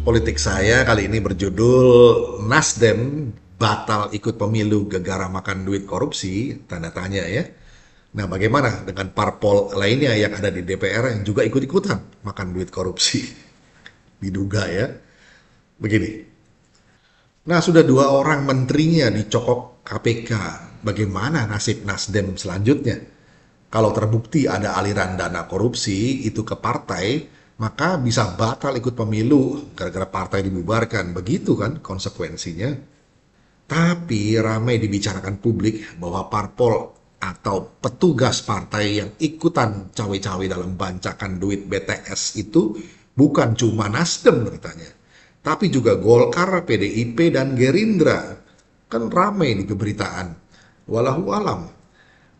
Politik saya kali ini berjudul Nasdem batal ikut pemilu gegara makan duit korupsi, tanda tanya ya. Nah, bagaimana dengan parpol lainnya yang ada di DPR yang juga ikut-ikutan makan duit korupsi? Diduga ya. Begini. Nah, sudah dua orang menterinya dicokok KPK. Bagaimana nasib Nasdem selanjutnya? Kalau terbukti ada aliran dana korupsi itu ke partai, maka bisa batal ikut pemilu gara-gara partai dibubarkan. Begitu kan konsekuensinya. Tapi ramai dibicarakan publik bahwa parpol atau petugas partai yang ikutan cawe-cawe dalam bancakan duit BTS itu bukan cuma Nasdem katanya, tapi juga Golkar, PDIP, dan Gerindra. Kan ramai di pemberitaan. Walahu alam.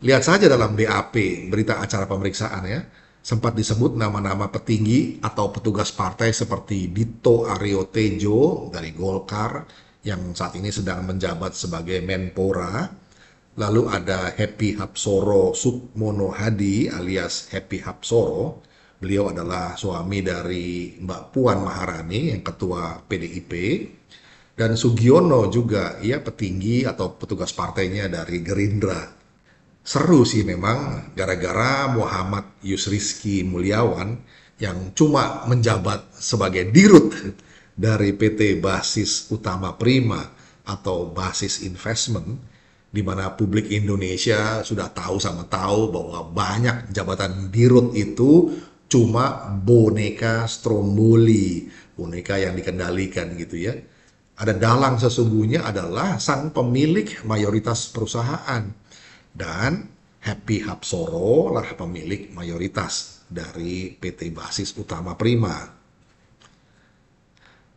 Lihat saja dalam BAP, berita acara pemeriksaan ya, sempat disebut nama-nama petinggi atau petugas partai seperti Dito Aryo Tejo dari Golkar yang saat ini sedang menjabat sebagai Menpora. Lalu ada Happy Hapsoro Sukmono Hadi alias Happy Hapsoro. Beliau adalah suami dari Mbak Puan Maharani yang ketua PDIP. Dan Sugiono juga, ia petinggi atau petugas partainya dari Gerindra. Seru sih memang gara-gara Muhammad Yusriski Mulyawan yang cuma menjabat sebagai dirut dari PT Basis Utama Prima atau Basis Investment, di mana publik Indonesia sudah tahu sama tahu bahwa banyak jabatan dirut itu cuma boneka stromboli, boneka yang dikendalikan gitu ya. Ada dalang sesungguhnya adalah sang pemilik mayoritas perusahaan. Dan Happy Hapsoro lah pemilik mayoritas dari PT Basis Utama Prima.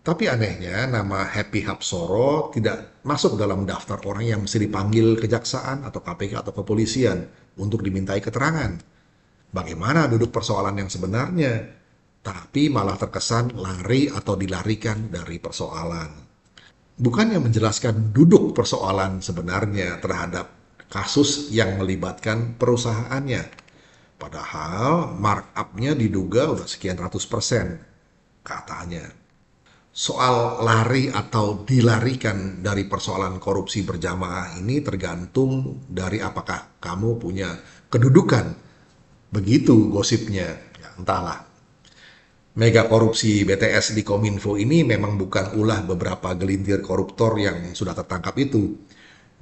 Tapi anehnya nama Happy Hapsoro tidak masuk dalam daftar orang yang mesti dipanggil kejaksaan atau KPK atau kepolisian untuk dimintai keterangan. Bagaimana duduk persoalan yang sebenarnya? Tapi malah terkesan lari atau dilarikan dari persoalan. Bukannya menjelaskan duduk persoalan sebenarnya terhadap kasus yang melibatkan perusahaannya. Padahal markup-nya diduga udah sekian ratus persen, katanya. Soal lari atau dilarikan dari persoalan korupsi berjamaah ini tergantung dari apakah kamu punya kedudukan. Begitu gosipnya, ya, entahlah. Mega korupsi BTS di Kominfo ini memang bukan ulah beberapa gelintir koruptor yang sudah tertangkap itu.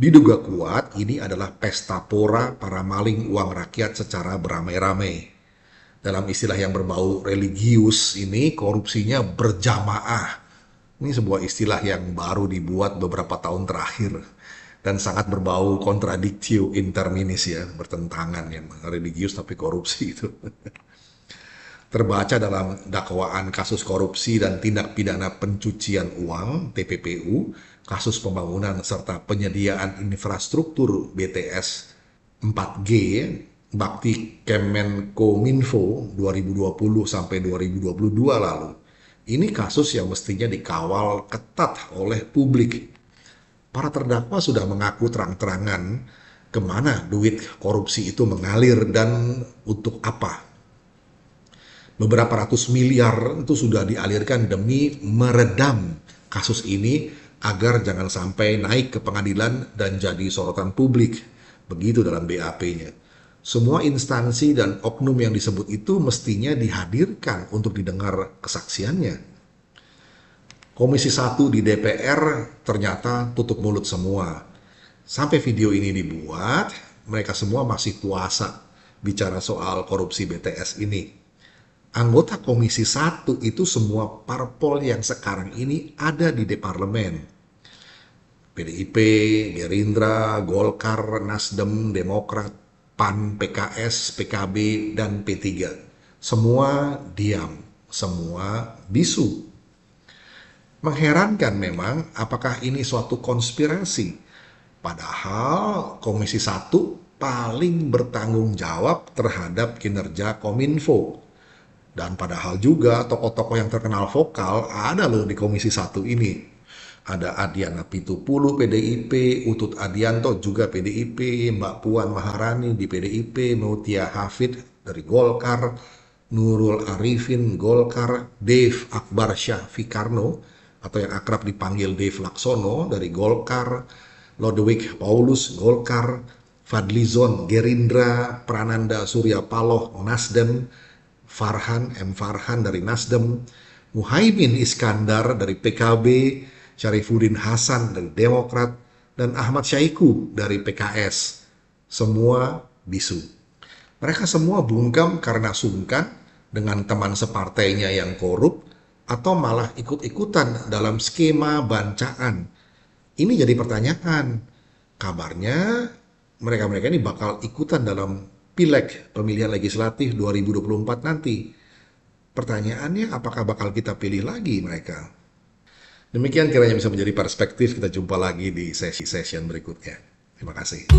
Diduga kuat ini adalah pesta pora para maling uang rakyat secara beramai-ramai. Dalam istilah yang berbau religius ini korupsinya berjamaah. Ini sebuah istilah yang baru dibuat beberapa tahun terakhir dan sangat berbau kontradictio in terminis ya, bertentangan yang religius tapi korupsi itu. Terbaca dalam dakwaan kasus korupsi dan tindak pidana pencucian uang (TPPU), kasus pembangunan serta penyediaan infrastruktur BTS 4G Bakti Kemenkominfo 2020 sampai 2022 lalu. Ini kasus yang mestinya dikawal ketat oleh publik. Para terdakwa sudah mengaku terang-terangan kemana duit korupsi itu mengalir dan untuk apa. Beberapa ratus miliar itu sudah dialirkan demi meredam kasus ini agar jangan sampai naik ke pengadilan dan jadi sorotan publik. Begitu dalam BAP-nya. Semua instansi dan oknum yang disebut itu mestinya dihadirkan untuk didengar kesaksiannya. Komisi 1 di DPR ternyata tutup mulut semua. Sampai video ini dibuat, mereka semua masih puasa bicara soal korupsi BTS ini. Anggota Komisi 1 itu semua parpol yang sekarang ini ada di parlemen. PDIP, Gerindra, Golkar, Nasdem, Demokrat, PAN, PKS, PKB, dan P3. Semua diam, semua bisu. Mengherankan memang apakah ini suatu konspirasi. Padahal Komisi 1 paling bertanggung jawab terhadap kinerja Kominfo. Dan padahal juga tokoh-tokoh yang terkenal vokal ada loh di Komisi 1 ini. Ada Adiana Pitupulu PDIP, Utut Adianto juga PDIP, Mbak Puan Maharani di PDIP, Mutia Hafid dari Golkar, Nurul Arifin Golkar, Dave Akbar Syafikarno atau yang akrab dipanggil Dave Laksono dari Golkar, Lodewijk Paulus Golkar, Fadlizon Gerindra, Prananda Surya Paloh Nasdem, Farhan M. Farhan dari Nasdem, Muhaimin Iskandar dari PKB, Syarifuddin Hasan dari Demokrat, dan Ahmad Syaiqo dari PKS. Semua bisu. Mereka semua bungkam karena sungkan dengan teman separtainya yang korup atau malah ikut-ikutan dalam skema bancaan. Ini jadi pertanyaan. Kabarnya mereka-mereka ini bakal ikutan dalam Pileg pemilihan legislatif 2024 nanti. Pertanyaannya apakah bakal kita pilih lagi mereka? Demikian kiranya bisa menjadi perspektif. Kita jumpa lagi di sesi-session berikutnya. Terima kasih.